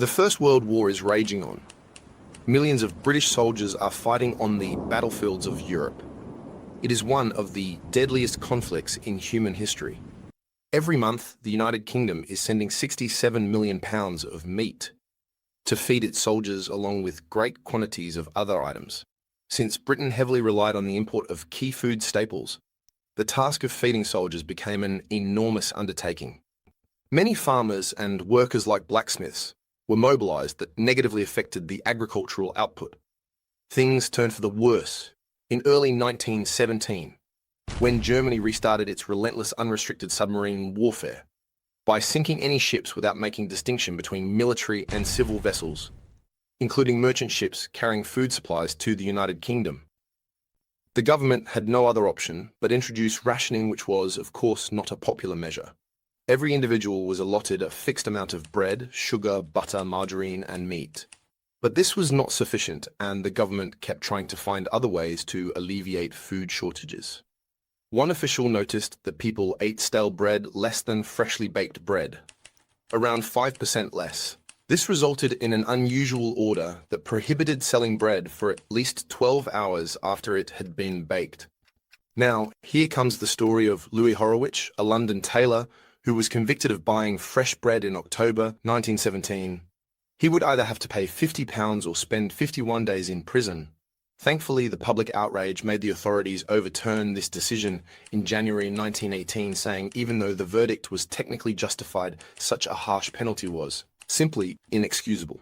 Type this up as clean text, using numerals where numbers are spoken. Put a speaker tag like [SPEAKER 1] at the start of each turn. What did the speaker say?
[SPEAKER 1] The First World War is raging on. Millions of British soldiers are fighting on the battlefields of Europe. It is one of the deadliest conflicts in human history. Every month, the United Kingdom is sending £67 million of meat to feed its soldiers along with great quantities of other items. Since Britain heavily relied on the import of key food staples, the task of feeding soldiers became an enormous undertaking. Many farmers and workers like blacksmiths were mobilized that negatively affected the agricultural output. Things turned for the worse in early 1917, when Germany restarted its relentless unrestricted submarine warfare by sinking any ships without making distinction between military and civil vessels, including merchant ships carrying food supplies to the United Kingdom. The government had no other option but introduce rationing, which was, of course, not a popular measure. Every individual was allotted a fixed amount of bread, sugar, butter, margarine, and meat. But this was not sufficient, and the government kept trying to find other ways to alleviate food shortages. One official noticed that people ate stale bread less than freshly baked bread, around 5% less. This resulted in an unusual order that prohibited selling bread for at least 12 hours after it had been baked. Now, here comes the story of Louis Horowitch, a London tailor who was convicted of buying fresh bread in October 1917. He would either have to pay £50 or spend 51 days in prison. Thankfully, the public outrage made the authorities overturn this decision in January 1918, saying even though the verdict was technically justified, such a harsh penalty was simply inexcusable.